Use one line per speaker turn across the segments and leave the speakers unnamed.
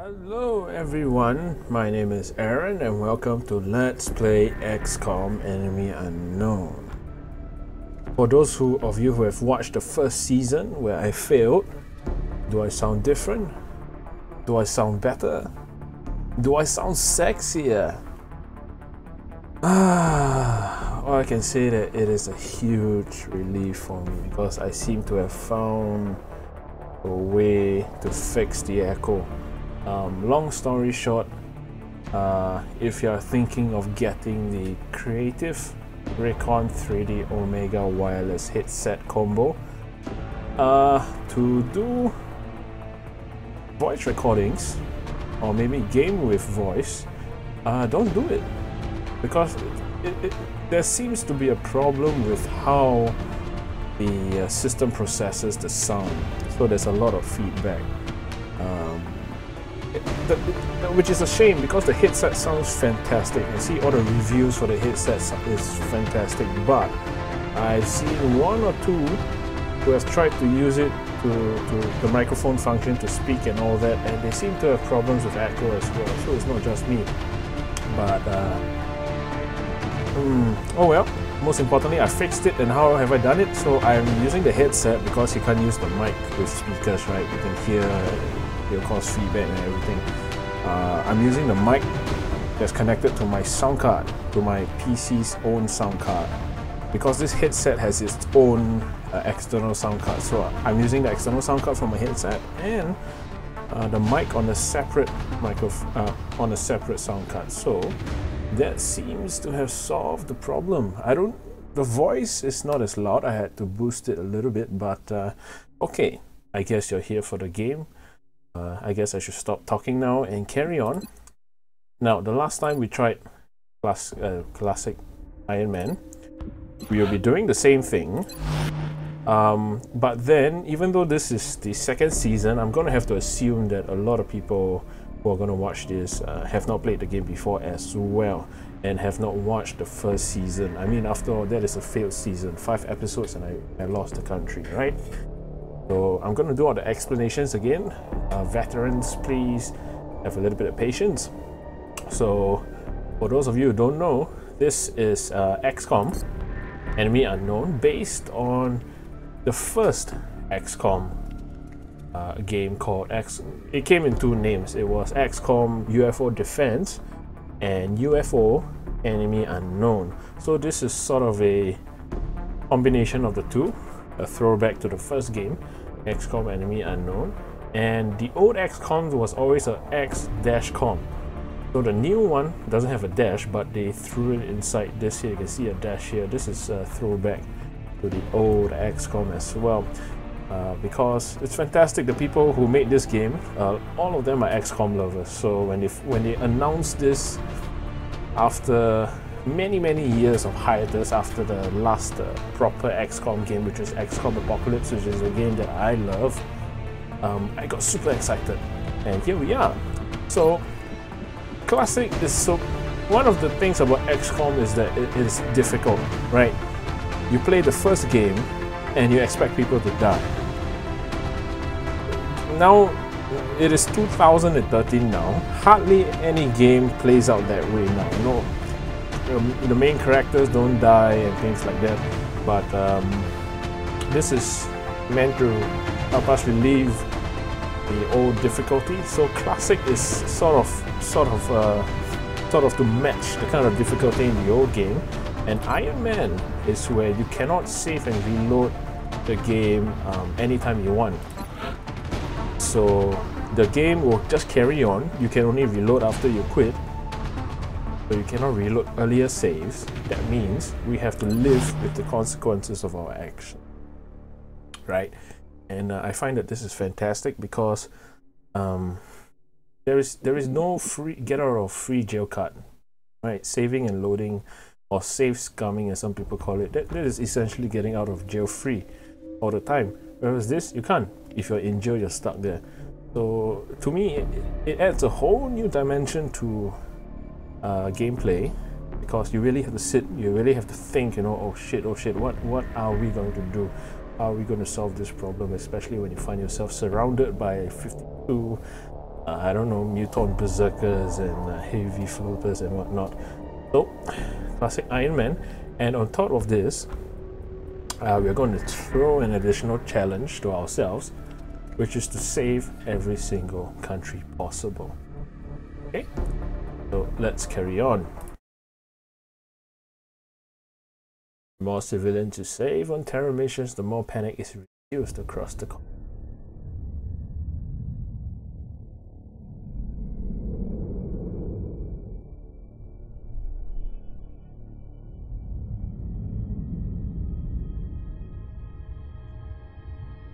Hello everyone, my name is Aaron and welcome to Let's Play XCOM Enemy Unknown. For those of you who have watched the first season where I failed, do I sound different? Do I sound better? Do I sound sexier? All I can say that it is a huge relief for me because I seem to have found a way to fix the echo. Long story short, if you are thinking of getting the Creative Recon 3D Omega wireless headset combo to do voice recordings or maybe game with voice, don't do it, because there seems to be a problem with how the system processes the sound, so there's a lot of feedback. Which is a shame because the headset sounds fantastic. I see all the reviews for the headset is fantastic, but I've seen one or two who have tried to use it to the microphone function to speak and all that, and they seem to have problems with echo as well, so it's not just me. But oh well, most importantly I fixed it. And how have I done it? So I'm using the headset because you can't use the mic with speakers, right? You can hear it'll cause feedback and everything. I'm using the mic that's connected to my sound card, to my PC's own sound card, because this headset has its own external sound card. So I'm using the external sound card from my headset and the mic on a separate on a separate sound card. So that seems to have solved the problem. The voice is not as loud. I had to boost it a little bit, but okay, I guess you're here for the game. I guess I should stop talking now and carry on. Now, the last time we tried classic Ironman, we will be doing the same thing. But then, even though this is the second season, I'm going to have to assume that a lot of people who are going to watch this have not played the game before as well, and have not watched the first season. I mean, after all, that is a failed season. 5 episodes and I lost the country, right? So I'm going to do all the explanations again. Veterans, please have a little bit of patience. So for those of you who don't know, this is XCOM Enemy Unknown, based on the first XCOM game called it came in 2 names. It was XCOM UFO Defense and UFO Enemy Unknown. So this is sort of a combination of the two, a throwback to the first game, XCOM Enemy Unknown. And the old XCOM was always a X-com. So the new one doesn't have a dash, but they threw it inside this here. You can see a dash here. This is a throwback to the old XCOM as well, because it's fantastic. The people who made this game, all of them are XCOM lovers. So when they announced this after many years of hiatus, after the last proper XCOM game, which is XCOM Apocalypse, which is a game that I love, I got super excited, and here we are. So classic is so one of the things about XCOM is that it is difficult, right? You play the first game and you expect people to die. Now it is 2013 now. Hardly any game plays out that way now. No, the main characters don't die and things like that, but this is meant to help us relieve the old difficulty. So classic is sort of to match the kind of difficulty in the old game, and Iron Man is where you cannot save and reload the game anytime you want. So the game will just carry on. You can only reload after you quit. So you cannot reload earlier saves. That means we have to live with the consequences of our action, right? And I find that this is fantastic because there is no free get out of free jail card, right? Saving and loading, or save scumming as some people call it, that is essentially getting out of jail free all the time. Whereas this, you can't. If you're in jail, you're stuck there. So to me, it adds a whole new dimension to gameplay, because you really have to sit, you really have to think, you know, oh shit, what are we going to do? How are we going to solve this problem, especially when you find yourself surrounded by 52 I don't know, mutant berserkers and heavy floaters and whatnot. So, classic Iron Man. And on top of this, we're going to throw an additional challenge to ourselves, which is to save every single country possible. Okay, so let's carry on. The more civilians you save on terror missions, the more panic is reduced across the continent.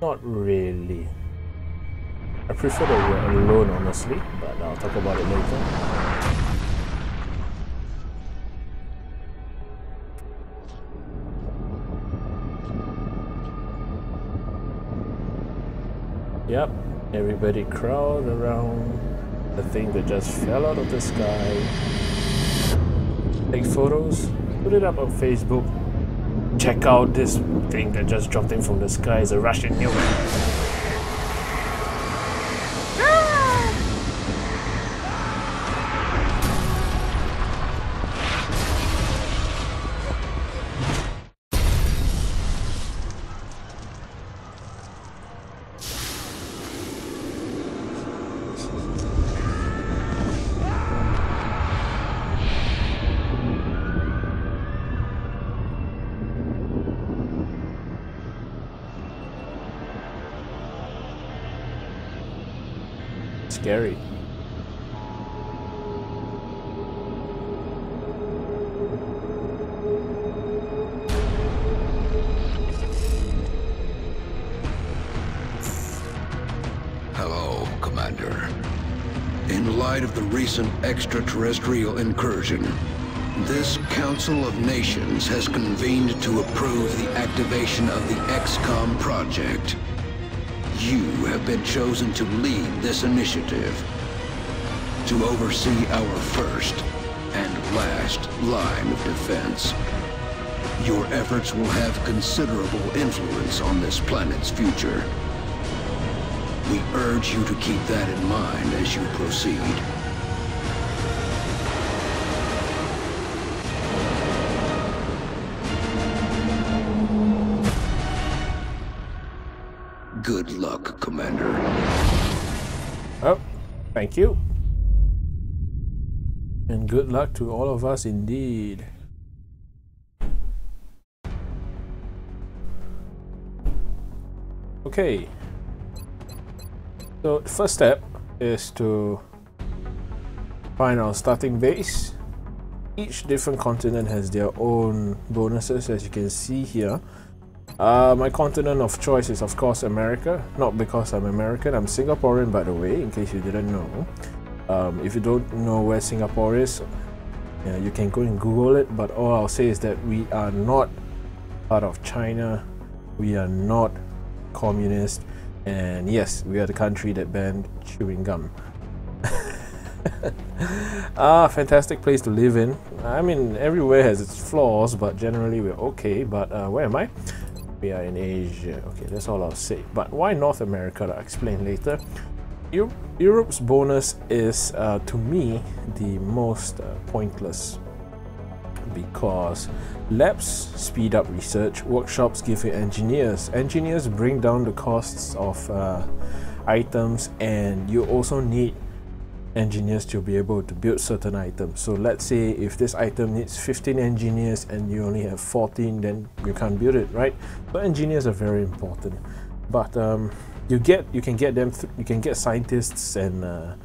Not really. I prefer that we're alone, honestly, but I'll talk about it later. Yep, everybody crowd around the thing that just fell out of the sky. Take photos, put it up on Facebook. Check out this thing that just dropped in from the sky. It's a Russian nuke. Scary.
Hello, Commander. In light of the recent extraterrestrial incursion, this Council of Nations has convened to approve the activation of the XCOM project. You have been chosen to lead this initiative, to oversee our first and last line of defense. Your efforts will have considerable influence on this planet's future. We urge you to keep that in mind as you proceed. Good luck, Commander.
Oh, thank you. And good luck to all of us indeed. Okay. So the first step is to find our starting base. Each different continent has their own bonuses, as you can see here. My continent of choice is of course America, not because I'm American, I'm Singaporean by the way, in case you didn't know. If you don't know where Singapore is, you can go and Google it, but all I'll say is that we are not part of China, we are not communist, and yes, we are the country that banned chewing gum. Fantastic place to live in. I mean, everywhere has its flaws, but generally we're okay. But where am I? We are in Asia. Okay, that's all I'll say. But why North America? I'll explain later. Europe's bonus is, to me, the most pointless, because labs speed up research, workshops give you engineers. Engineers bring down the costs of items, and you also need engineers to be able to build certain items. So let's say if this item needs 15 engineers and you only have 14, then you can't build it, right? So engineers are very important, but you can get scientists and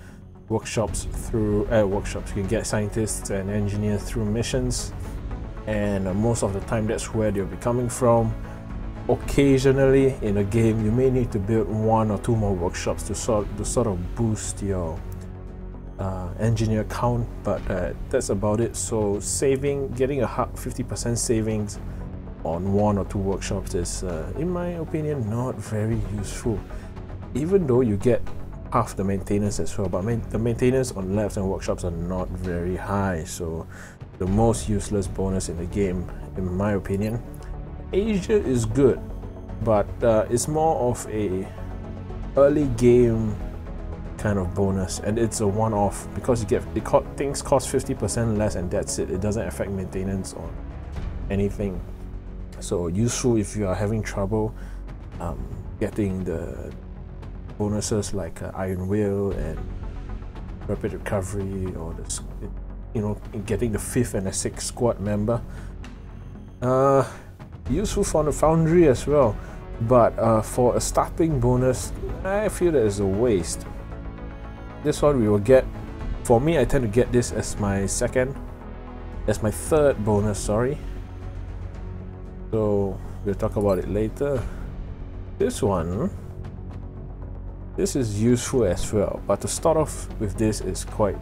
workshops through workshops. You can get scientists and engineers through missions, and most of the time that's where they'll be coming from. Occasionally in a game you may need to build 1 or 2 more workshops to sort of boost your engineer count, but that's about it. So getting a 50% savings on 1 or 2 workshops is, in my opinion, not very useful, even though you get half the maintenance as well. But the maintenance on labs and workshops are not very high, so the most useless bonus in the game, in my opinion. Asia is good, but it's more of a early game kind of bonus, and it's a one-off because you get things cost 50% less, and that's it. It doesn't affect maintenance or anything. So useful if you are having trouble getting the bonuses like Iron Will and Rapid Recovery, or the, you know, getting the 5th and the 6th squad member. Useful for the Foundry as well, but for a starting bonus, I feel that is a waste. This one we will get, for me I tend to get this as my third bonus, sorry. So we'll talk about it later. This one, this is useful as well, but to start off with this is quite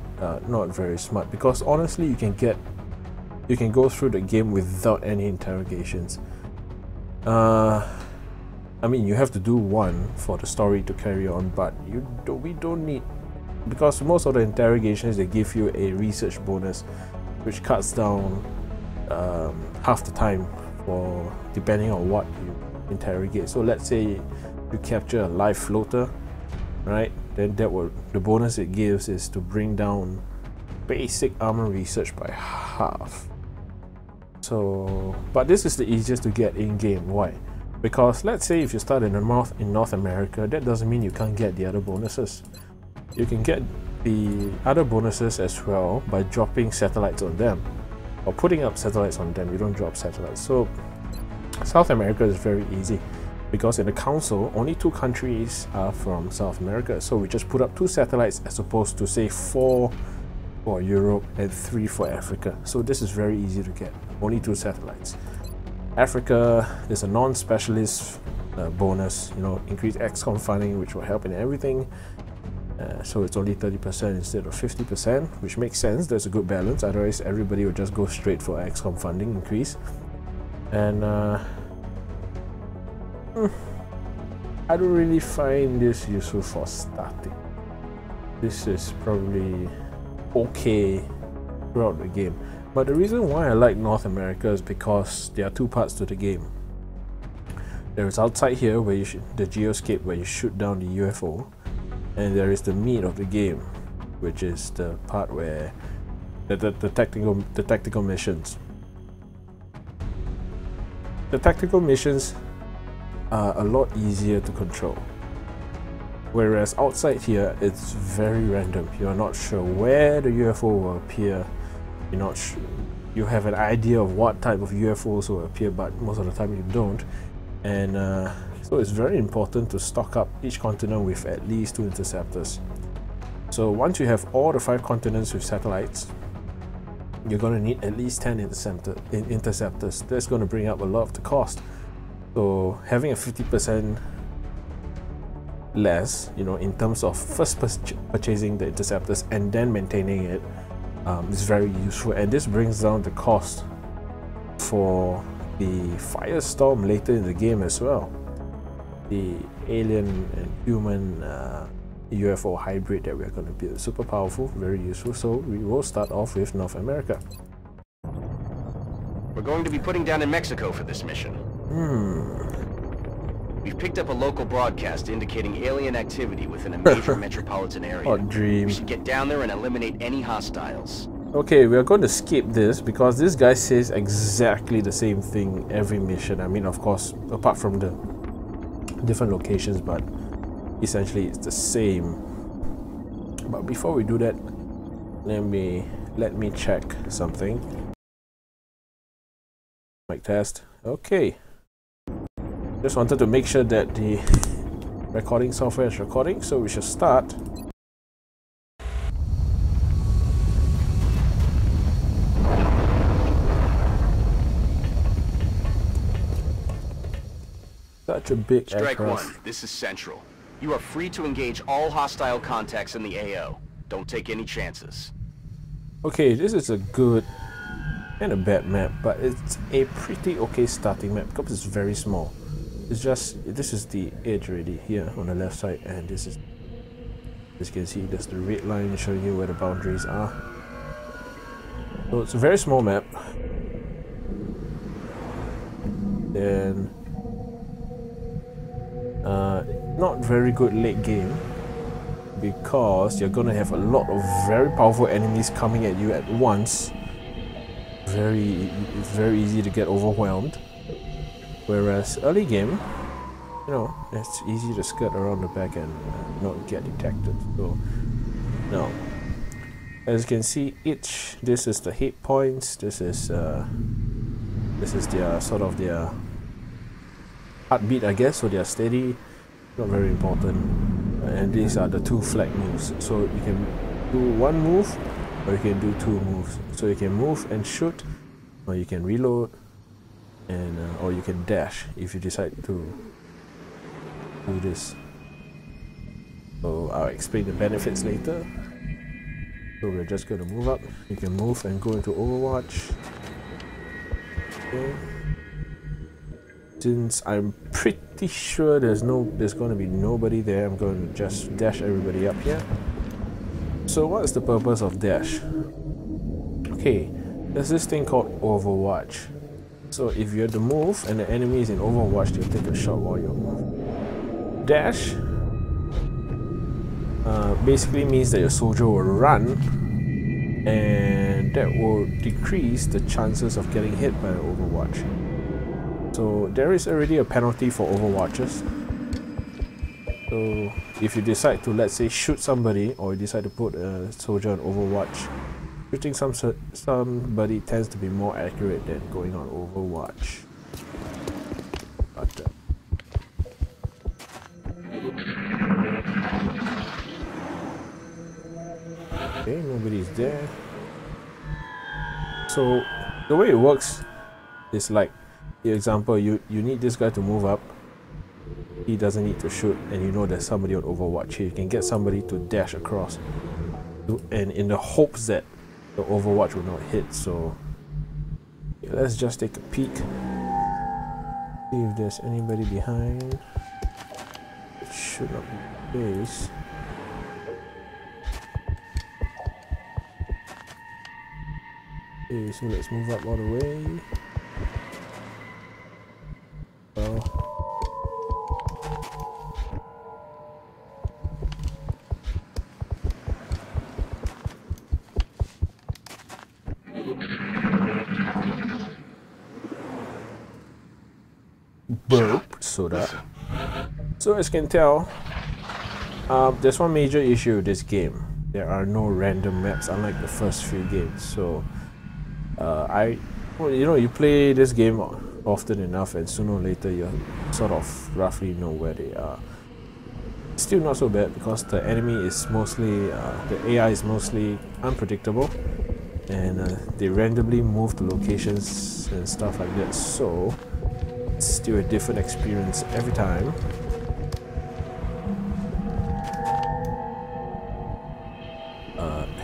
not very smart, because honestly you can go through the game without any interrogations. I mean, you have to do one for the story to carry on, but we don't need, because most of the interrogations they give you a research bonus, which cuts down half the time for depending on what you interrogate. So let's say you capture a live floater, right? Then the bonus it gives is to bring down basic armor research by half. So, but this is the easiest to get in game. Why? Because let's say if you start in North America, that doesn't mean you can't get the other bonuses. You can get the other bonuses as well by dropping satellites on them, or putting up satellites on them. You don't drop satellites. So South America is very easy, because in the council only 2 countries are from South America, so we just put up 2 satellites as opposed to say 4 for Europe and 3 for Africa. So this is very easy to get, only 2 satellites. Africa is a non-specialist bonus, you know, increased XCOM funding, which will help in everything. So it's only 30% instead of 50%, which makes sense. There's a good balance, otherwise everybody would just go straight for XCOM funding increase. And I don't really find this useful for starting. This is probably okay throughout the game. But the reason why I like North America is because there are 2 parts to the game. There is outside here where the geoscape where you shoot down the UFO, and there is the meat of the game, which is the part where the tactical missions. The tactical missions are a lot easier to control, whereas outside here it's very random. You're not sure where the UFO will appear. You're not sure. You have an idea of what type of UFOs will appear, but most of the time you don't. And so it's very important to stock up each continent with at least 2 interceptors. So once you have all the 5 continents with satellites, you're going to need at least 10 interceptors. That's going to bring up a lot of the cost. So having a 50% less, you know, in terms of first purchasing the interceptors and then maintaining it, is very useful, and this brings down the cost for the Firestorm later in the game as well. The alien and human UFO hybrid that we're going to build. Super powerful, very useful. So we will start off with North America.
We're going to be putting down in Mexico for this mission. We've picked up a local broadcast indicating alien activity within a major metropolitan area.
Hot dream.
We should get down there and eliminate any hostiles.
Okay, we are going to skip this because this guy says exactly the same thing every mission. I mean, of course, apart from the different locations, but essentially it's the same. But before we do that, let me check something. Mic test. Okay. Just wanted to make sure that the recording software is recording, so we should start. Such a big
Strike
aircraft.
1, this is Central. You are free to engage all hostile contacts in the AO. Don't take any chances.
Okay, this is a good and a bad map, but it's a pretty okay starting map because it's very small. It's just, this is the edge already here on the left side, and this is, as you can see, there's the red line showing you where the boundaries are. So it's a very small map. Then not very good late game. because you're gonna have a lot of very powerful enemies coming at you at once. It's very easy to get overwhelmed. Whereas early game, you know, it's easy to skirt around the back and not get detected. So now, as you can see, this is the hit points. This is their sort of their heartbeat, I guess. So they are steady, not very important. And these are the 2 flag moves. So you can do 1 move, or you can do 2 moves. So you can move and shoot, or you can reload, and or you can dash if you decide to do this. So I'll explain the benefits later. So we're just going to move up. You can move and go into Overwatch. Okay. Since I'm pretty sure there's going to be nobody there, I'm going to just dash everybody up here. So what's the purpose of dash? Okay, there's this thing called Overwatch. So if you have to move and the enemy is in Overwatch, they'll take a shot while you move. Dash basically means that your soldier will run, and that will decrease the chances of getting hit by an Overwatch. So there is already a penalty for Overwatches. So if you decide to, let's say, shoot somebody, or you decide to put a soldier on Overwatch, shooting somebody tends to be more accurate than going on Overwatch. But okay, nobody's there. So the way it works is like, for example, you need this guy to move up. He doesn't need to shoot, and you know there's somebody on Overwatch here. You can get somebody to dash across, and in the hopes that the Overwatch will not hit. So let's just take a peek, see if there's anybody behind. It should not be the case. Okay, so let's move up all the way. Well, burp soda. So as you can tell, there's one major issue with this game. There are no random maps, unlike the first few games. So you play this game often enough, and sooner or later you sort of roughly know where they are. Still not so bad, because the enemy is mostly, the AI is mostly unpredictable, and they randomly move to locations and stuff like that. So it's still a different experience every time.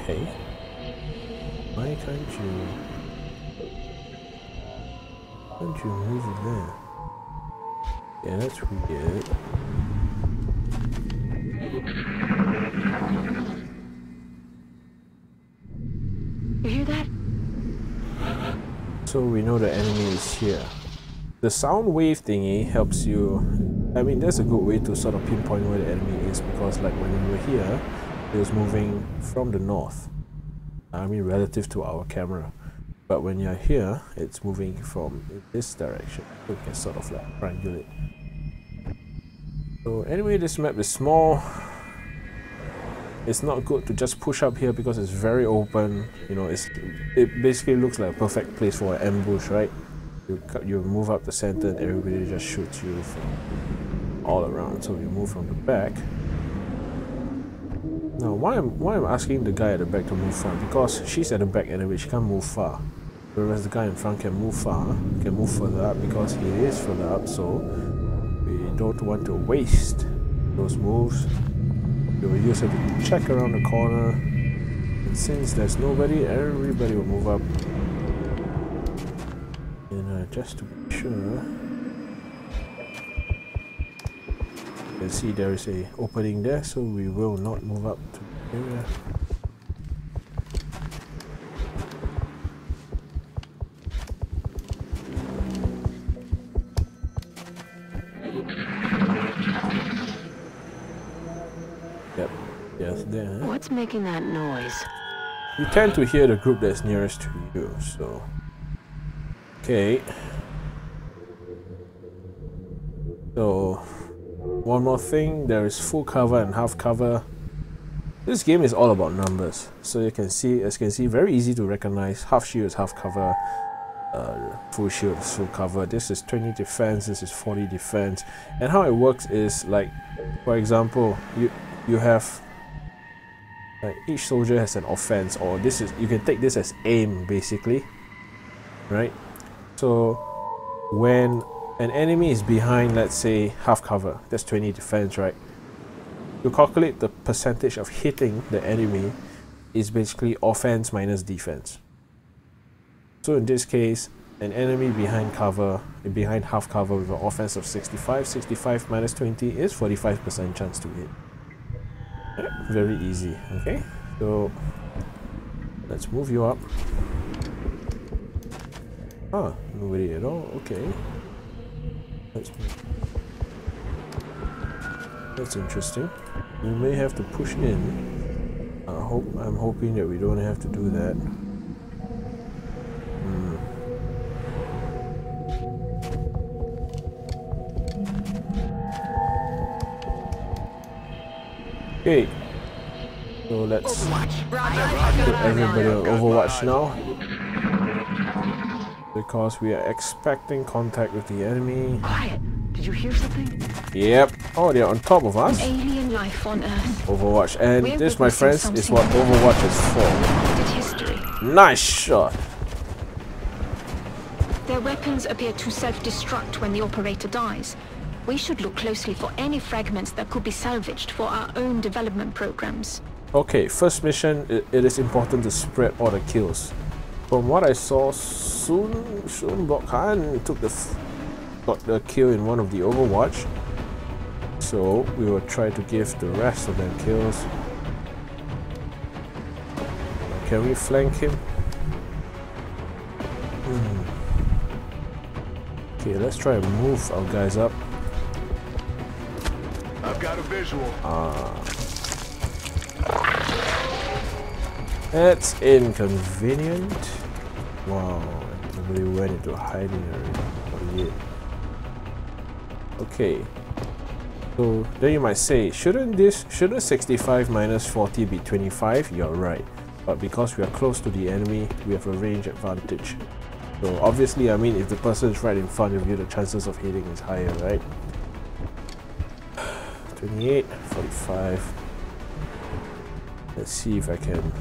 Hey, why can't you move it there? Yeah, that's weird.
You hear that?
So we know the enemy is here. The sound wave thingy helps you. I mean, that's a good way to sort of pinpoint where the enemy is, because like when we were here, it was moving from the north. I mean, relative to our camera. But when you're here, it's moving from this direction. So you can sort of like triangulate. So anyway, this map is small. It's not good to just push up here because it's very open. You know, it basically looks like a perfect place for an ambush, right? You move up the center and everybody just shoots you from all around. So you move from the back. Now, why I'm asking the guy at the back to move front? Because she's at the back anyway, she can't move far. Whereas the guy in front can move far, can move further up because he is further up, so we don't want to waste those moves. We will use it to check around the corner. And since there's nobody, everybody will move up. And just to be sure, you can see there is a opening there, so we will not move up to the area. Yep. Yes, there.
What's making that noise?
You tend to hear the group that's nearest to you, so... Okay. So... One more thing, there is full cover and half cover. This game is all about numbers. So you can see, as you can see, very easy to recognize. Half shield is half cover. Full shield is full cover. This is 20 defense, this is 40 defense. And how it works is, like, for example, you have... Like, each soldier has an offense, or this is, you can take this as aim basically, right? So when an enemy is behind, let's say half cover, that's 20 defense, right? You calculate the percentage of hitting the enemy is basically offense minus defense. So in this case, an enemy behind cover, behind half cover with an offense of 65 minus 20 is 45% chance to hit. Very easy. Okay, so let's move you up. Ah, nobody at all. Okay, let's move. That's interesting. We may have to push in. I'm hoping that we don't have to do that. Okay, so let's put everybody on Overwatch now, because we are expecting contact with the enemy.
Quiet. Did you hear something?
Yep. Oh, they're on top of us.
Alien life on Earth.
Overwatch, and this, my friends, is what Overwatch is for.
History.
Nice shot.
Their weapons appear to self-destruct when the operator dies. We should look closely for any fragments that could be salvaged for our own development programs.
Okay, first mission, it is important to spread all the kills. From what I saw, Sun Bok-han got the kill in one of the Overwatch. So we will try to give the rest of them kills. Can we flank him? Okay, let's try and move our guys up.
I've got a visual.
That's inconvenient. Wow, nobody went into hiding area. Okay. So then you might say, shouldn't 65 minus 40 be 25? You're right. But because we are close to the enemy, we have a range advantage. So obviously, I mean, if the person is right in front of you, the chances of hitting is higher, right? 28, 45. Let's see if I can...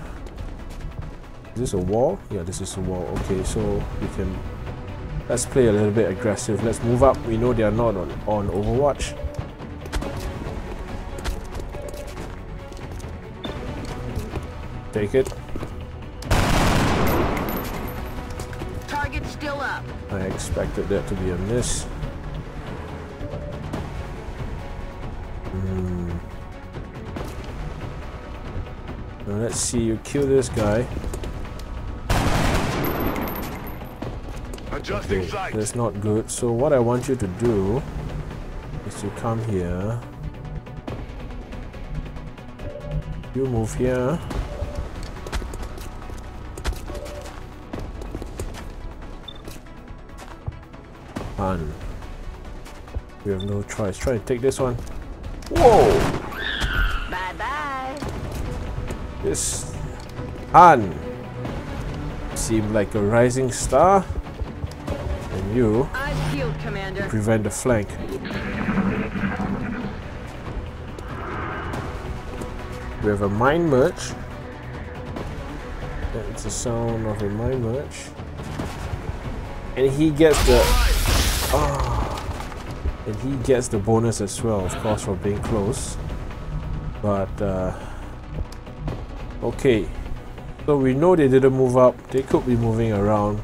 Is this a wall? Yeah, this is a wall. Okay, so we can... Let's play a little bit aggressive. Let's move up. We know they are not on Overwatch. Take it.
Target still up.
I expected that to be a miss. Now let's see, you kill this guy. Okay, that's not good. So what I want you to do is to come here. You move here. Han. We have no choice. Try and take this one. Whoa!
Bye-bye.
This Han seemed like a rising star. And you
Eyes peeled, Commander.
prevent the flank. We have a mine merge. That's the sound of a mine merge. And he gets the... and he gets the bonus as well, of course, for being close. But, okay. So we know they didn't move up. They could be moving around.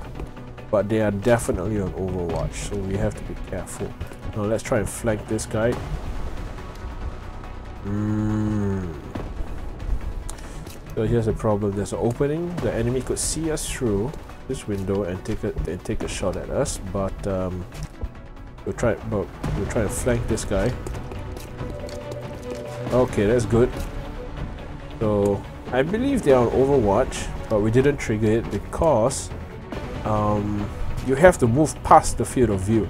But they are definitely on Overwatch. So we have to be careful. Now let's try and flank this guy. So here's the problem. There's an opening. The enemy could see us through this window and take a shot at us. But we'll try and flank this guy. Okay, that's good. So I believe they are on Overwatch, but we didn't trigger it because you have to move past the field of view.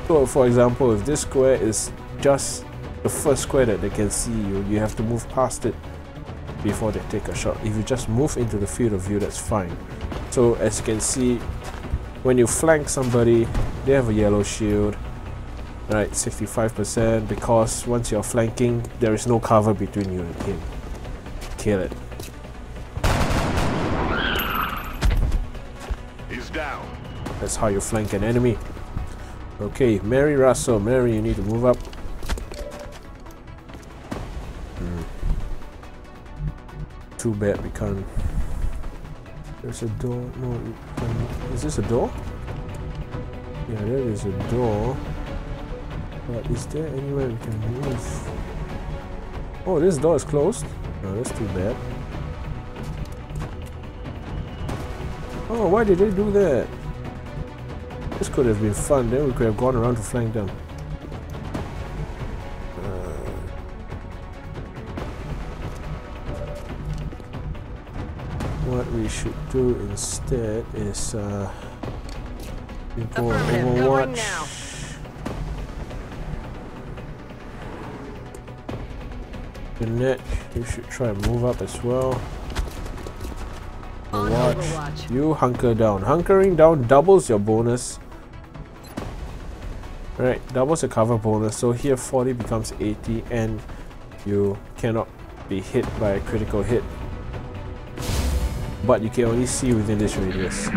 So for example, if this square is just the first square that they can see you, you have to move past it before they take a shot. If you just move into the field of view, that's fine. So as you can see, when you flank somebody, they have a yellow shield, right, 65%, because once you're flanking, there is no cover between you and him. Kill it.
He's down.
That's how you flank an enemy. Okay, Mary Russell. Mary, you need to move up. Too bad we can't. There's a door. No, is this a door? Yeah, there is a door. But is there anywhere we can move? Oh, this door is closed. Oh, that's too bad. Oh, why did they do that? This could have been fun, then we could have gone around to flank them. What we should do instead is we go on Overwatch. Jeanette, you should try and move up as well. Overwatch. You hunker down. Hunkering down doubles your bonus. Right, doubles the cover bonus. So here 40 becomes 80 and you cannot be hit by a critical hit. But you can only see within this radius.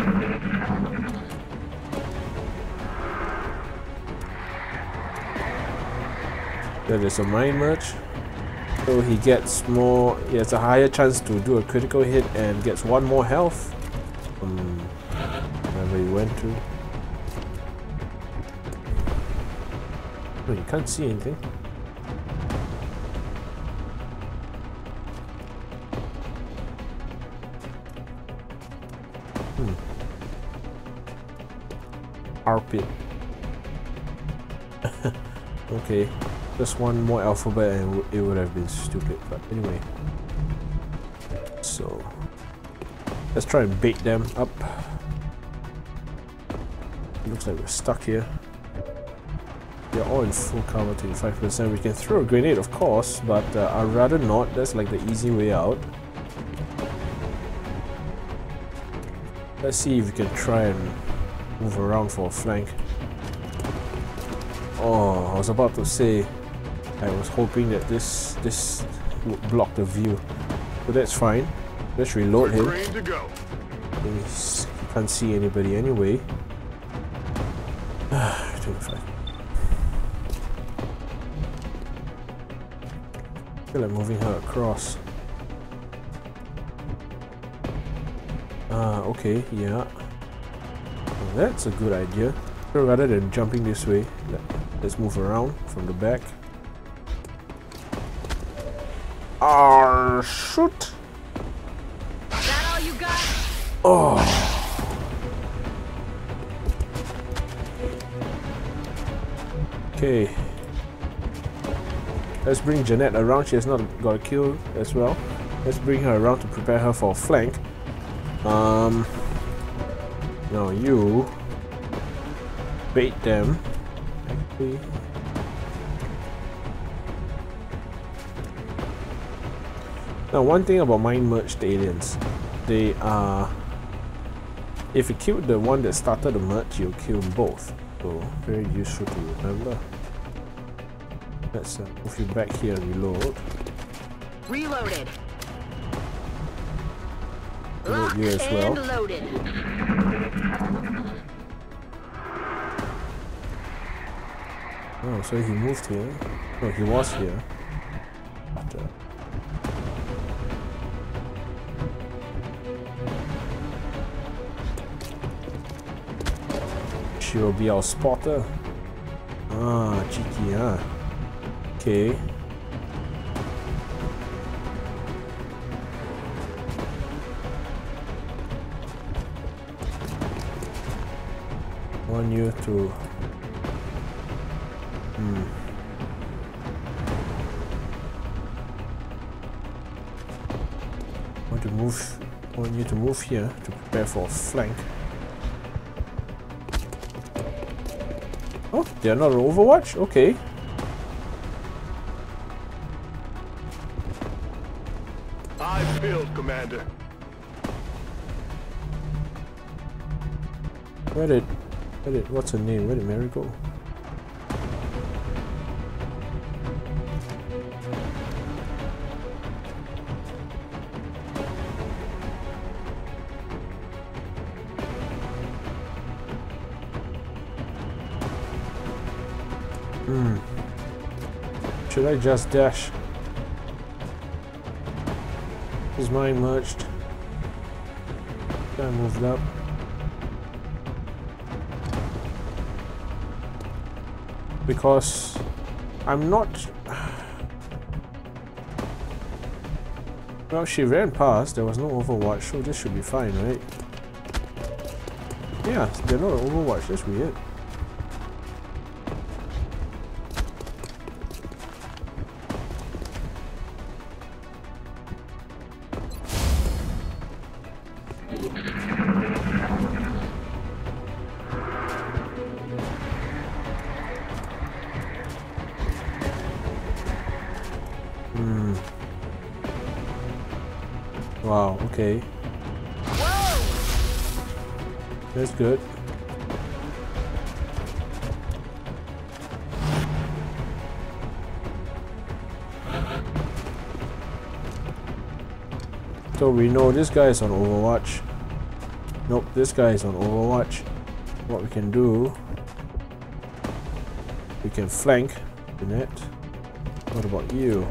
There is a mind merge. So he gets more, he has a higher chance to do a critical hit and gets one more health from wherever he went to. Oh, you can't see anything. Arpit. Okay. Just one more alphabet and it would have been stupid, but anyway. So let's try and bait them up. Looks like we're stuck here. They're all in full cover, 25%. We can throw a grenade, of course, but I'd rather not. That's like the easy way out. Let's see if we can try and move around for a flank. Oh, I was about to say, I was hoping that this would block the view. But that's fine. Let's reload him. He can't see anybody anyway. 25. I feel like moving her across. Okay, yeah. Well, that's a good idea. So rather than jumping this way, let's move around from the back. Shoot!
That all you got?
Oh. Okay. Let's bring Jeanette around. She has not got a kill as well. Let's bring her around to prepare her for a flank. Now you bait them. Actually, now one thing about mind merged aliens, they are, if you kill the one that started the merge, you'll kill both. So very useful to remember. Let's move you back here and reload.
Reloaded.
Reload you as well.
And loaded.
Oh, so he moved here. Oh, he was here. But, she will be our spotter. Ah, cheeky, huh? Okay. Want you to want you to move here to prepare for a flank. Oh, they're not on Overwatch? Okay.
I failed, Commander.
What's her name? Where did Mary go? Should I just dash? Is mine merged? I moved up. Because I'm not... Well, she ran past, there was no Overwatch, so this should be fine, right? Yeah, they're not on Overwatch, that's weird. Wow, okay. That's good. So we know this guy is on Overwatch. Nope, this guy is on Overwatch. What we can do, we can flank the net. What about you?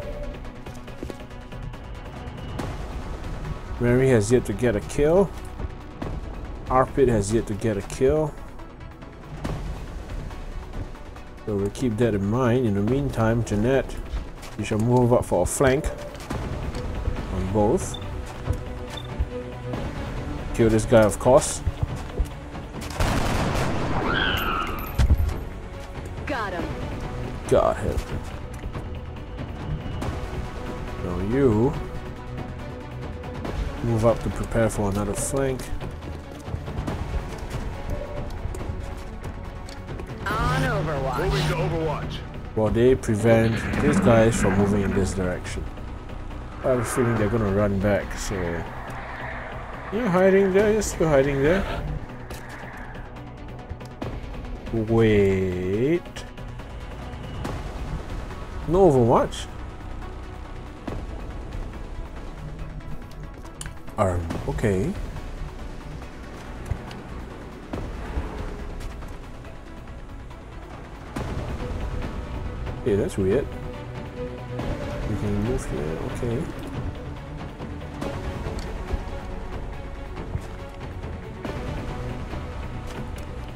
Mary has yet to get a kill. Arpit has yet to get a kill. So we'll keep that in mind. In the meantime, Jeanette, you shall move up for a flank on both. Kill this guy, of course.
Got him.
Got him. Now you move up to prepare for another flank.
On Overwatch.
Moving to Overwatch.
While they prevent these guys from moving in this direction. I have a feeling they're gonna run back, so... You're hiding there, you're still hiding there. Wait... No Overwatch? Okay. Okay, that's weird. We can move here, okay.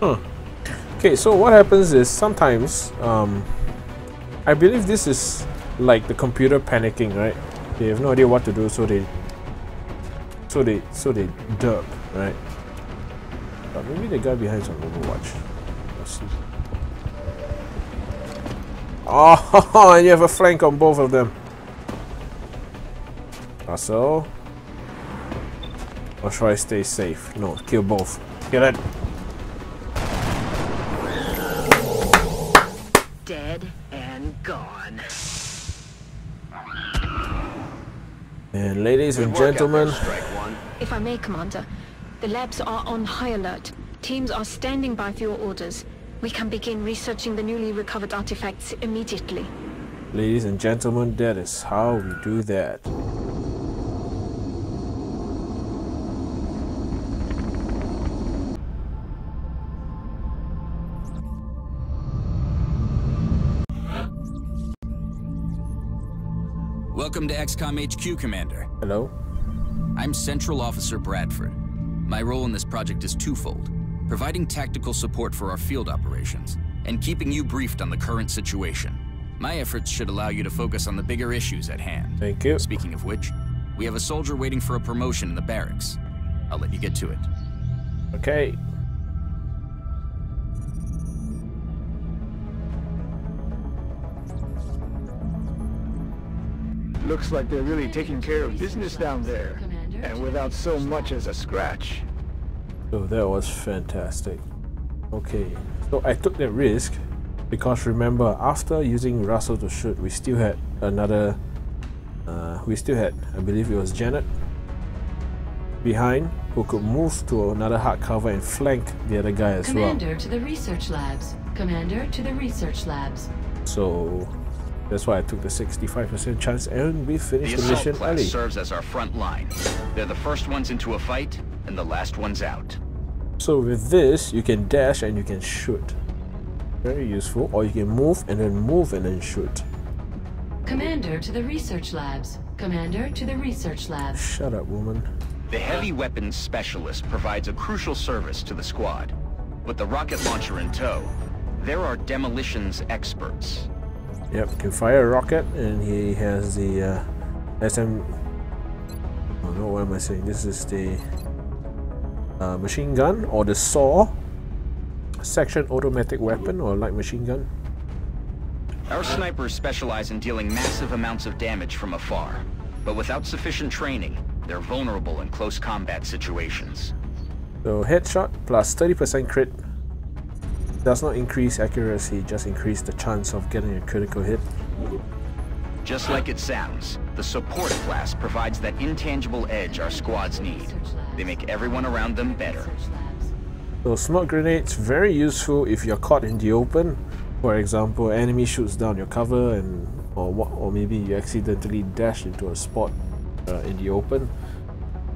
Huh. Okay, so what happens is sometimes, I believe this is like the computer panicking, right? They have no idea what to do, so they derp, right? But maybe the guy behind is on Overwatch. Let's see. Oh, and you have a flank on both of them. So, or should I stay safe? No, kill both. Kill it.
Dead and gone.
And ladies and gentlemen,
If I may, Commander, the labs are on high alert. Teams are standing by for your orders. We can begin researching the newly recovered artifacts immediately.
ladies and gentlemen, that is how we do that.
Welcome to XCOM HQ, Commander.
Hello?
I'm Central Officer Bradford. My role in this project is twofold: providing tactical support for our field operations, and keeping you briefed on the current situation. My efforts should allow you to focus on the bigger issues at hand.
Thank you.
Speaking of which, we have a soldier waiting for a promotion in the barracks. I'll let you get to it.
Okay.
Looks like they're really taking care of business down there. and without so much as a scratch.
So that was fantastic. Okay, so I took that risk because remember, after using Russell to shoot, we still had another, I believe it was Janet behind, who could move to another hard cover and flank the other guy as well.
Commander to the research labs. Commander to the research labs.
So that's why I took the 65% chance, and we finished the
assault
mission
class
early.
serves as our front line. They're the first ones into a fight and the last ones out.
So with this, you can dash and you can shoot. Very useful. Or you can move and then shoot.
Commander to the research labs. Commander to the research labs.
Shut up, woman.
The heavy weapons specialist provides a crucial service to the squad. With the rocket launcher in tow, there are demolitions experts.
Yep, can fire a rocket, and he has the SM. Oh no, what am I saying? This is the machine gun or the saw, section automatic weapon or light machine gun.
Our snipers specialize in dealing massive amounts of damage from afar, but without sufficient training, they're vulnerable in close combat situations.
So headshot plus 30% crit does not increase accuracy, just increase the chance of getting a critical hit.
Just like it sounds, the support class provides that intangible edge our squads need. They make everyone around them better.
So smoke grenades, very useful if you're caught in the open. For example, enemy shoots down your cover, and or maybe you accidentally dash into a spot in the open.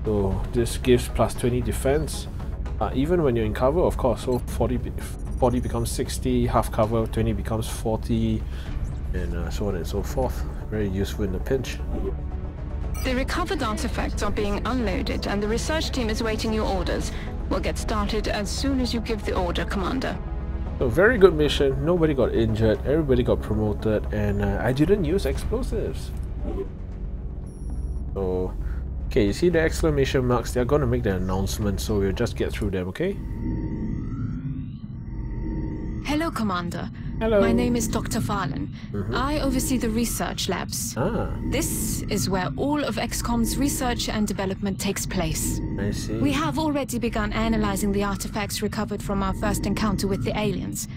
So this gives plus 20 defense. Even when you're in cover, of course, so 40 becomes 60, half cover, 20 becomes 40, and so on and so forth. Very useful in the pinch.
The recovered artifacts are being unloaded and the research team is waiting your orders. We'll get started as soon as you give the order, Commander.
So very good mission, nobody got injured, everybody got promoted, and I didn't use explosives. So, okay, you see the exclamation marks, they're gonna make the announcement, so we'll just get through them, okay?
Hello, Commander.
Hello.
My name is Dr. Valen. I oversee the research labs. This is where all of XCOM's research and development takes place.
I see.
We have already begun analyzing the artifacts recovered from our first encounter with the aliens.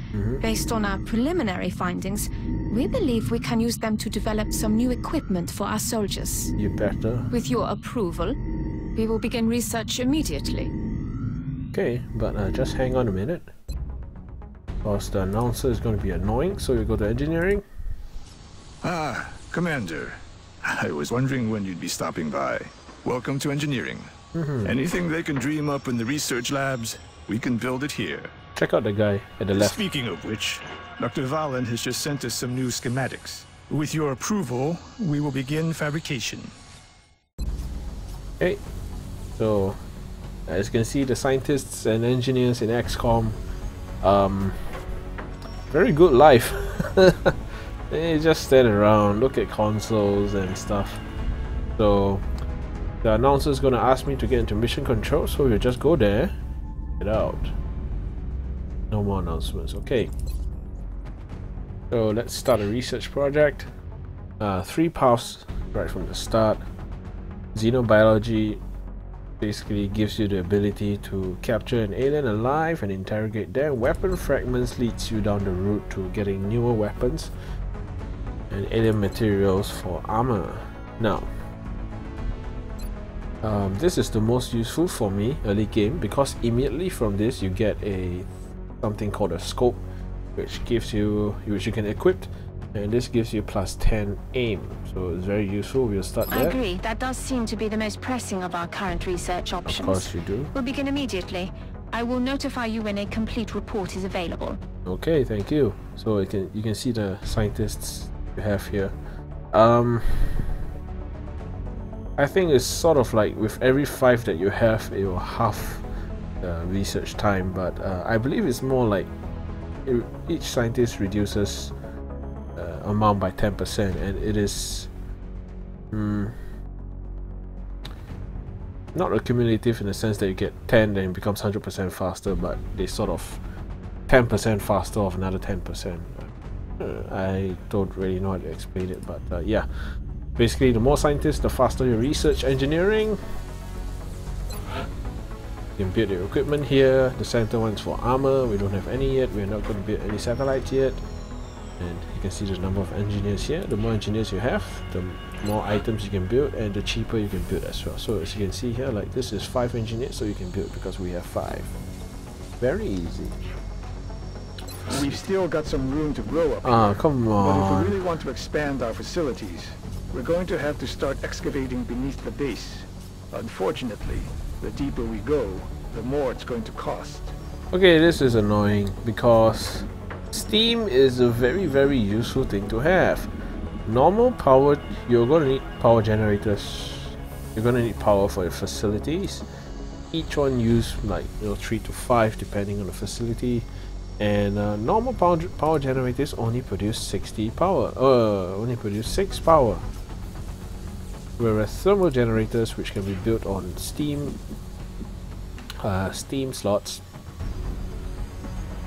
Based on our preliminary findings, we believe we can use them to develop some new equipment for our soldiers.
You better.
With your approval, we will begin research immediately.
Okay, but just hang on a minute. Because the announcer is going to be annoying, so we go to engineering.
Ah, Commander. I was wondering when you'd be stopping by. Welcome to engineering. Anything they can dream up in the research labs, we can build it here.
Check out the guy at the left.
Speaking of which, Dr. Valen has just sent us some new schematics. With your approval, we will begin fabrication.
Okay, so as you can see, the scientists and engineers in XCOM, very good life. They just stand around, look at consoles and stuff. So the announcer is going to ask me to get into mission control, so we'll just go there, get out. No more announcements. Okay, so let's start a research project. 3 paths right from the start. Xenobiology basically gives you the ability to capture an alien alive and interrogate them. Weapon fragments leads you down the route to getting newer weapons and alien materials for armor. Now, this is the most useful for me early game, because immediately from this you get something called a scope, which you can equip, and this gives you plus 10 aim, so it's very useful. We'll start there.
I agree. That does seem to be the most pressing of our current research options.
Of course you do.
We'll begin immediately. I will notify you when a complete report is available.
Okay, thank you. So you can see the scientists you have here. I think it's sort of like with every 5 that you have, it will half the research time, but I believe it's more like each scientist reduces amount by 10%, and it is not accumulative in the sense that you get 10 then it becomes 100% faster, but they sort of 10% faster of another 10%. I don't really know how to explain it, but yeah, basically the more scientists, the faster your research engineering. You can build your equipment here. The center one's for armor. We don't have any yet. We're not going to build any satellites yet. And you can see the number of engineers here. The more engineers you have, the more items you can build, and the cheaper you can build as well. So as you can see here, like this is 5 engineers, so you can build because we have 5. Very easy.
We've still got some room to grow up
Ah,
here.
come
But
on.
if we really want to expand our facilities, we're going to have to start excavating beneath the base. Unfortunately, the deeper we go, the more it's going to cost.
Okay, this is annoying because steam is a very useful thing to have. Normal power, you're going to need power generators. You're going to need power for your facilities. Each one use like 3 to 5 depending on the facility. And normal power generators only produce 60 power. Only produce 6 power. Whereas thermal generators, which can be built on steam slots,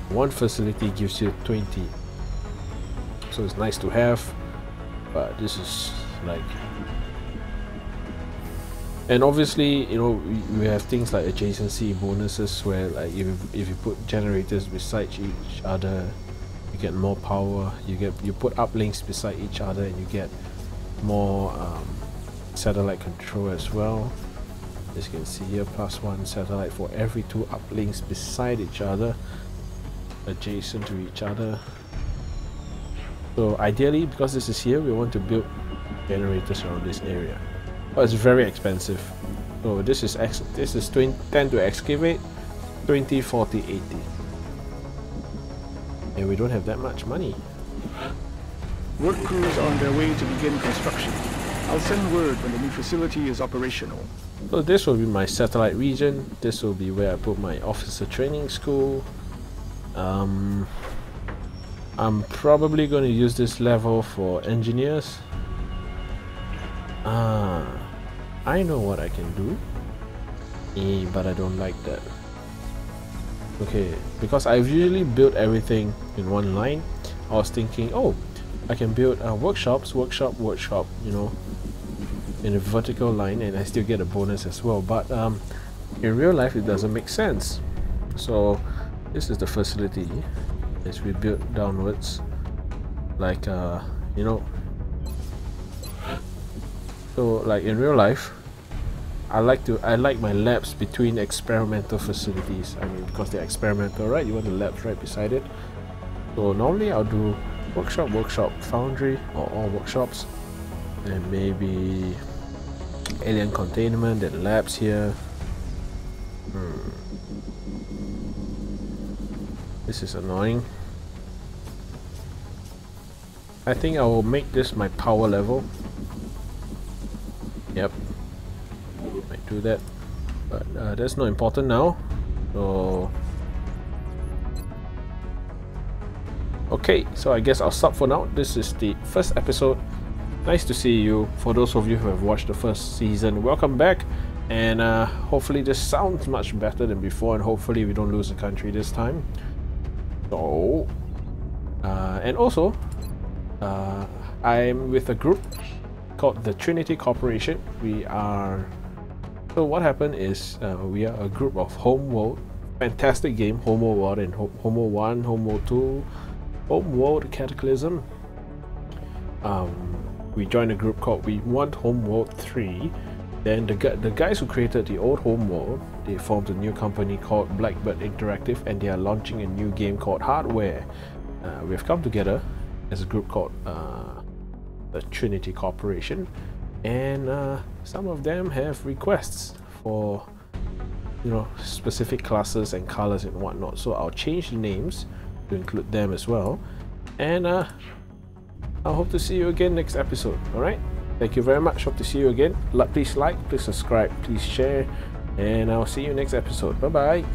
one facility gives you 20. So it's nice to have, but this is like, and obviously we have things like adjacency bonuses where like if you put generators beside each other, you get more power. You put uplinks beside each other and you get more satellite control as well. As you can see here, +1 satellite for every 2 uplinks beside each other, adjacent to each other. So ideally, because this is here, we want to build generators around this area. But it's very expensive. So this is 10 to excavate, 20, 40, 80. And we don't have that much money.
Work crews on their way to begin construction. I'll send word when the new facility is operational.
So this will be my satellite region. This will be where I put my officer training school. I'm probably going to use this level for engineers. I know what I can do, but I don't like that. Okay, because I've usually built everything in one line. I was thinking, oh, I can build workshops, workshop, in a vertical line, and I still get a bonus as well. But in real life, it doesn't make sense. So this is the facility as we build downwards, like So like in real life, I like my labs between experimental facilities. I mean, because they're experimental, right? You want the labs right beside it. So normally I'll do workshop, foundry, or all workshops, and maybe alien containment and labs here. This is annoying. I think I will make this my power level. Yep, might do that, but that's not important now. So okay, so I guess I'll stop for now. This is the first episode. Nice to see you. For those of you who have watched the first season, welcome back. And hopefully this sounds much better than before, and hopefully we don't lose the country this time. So and also I'm with a group called the Trinity Corporation. So what happened is we are a group of Homeworld. Fantastic game, Homeworld and Homeworld 1, Homeworld 2, Homeworld Cataclysm. We joined a group called We Want Homeworld 3. Then the guys who created the old Homeworld, they formed a new company called Blackbird Interactive, and they are launching a new game called Hardware. We've come together as a group called the Trinity Corporation, and some of them have requests for specific classes and colors and whatnot. So I'll change the names to include them as well, and I hope to see you again next episode. Alright, thank you very much. Hope to see you again. Please like, please subscribe, please share, and I'll see you next episode. Bye bye.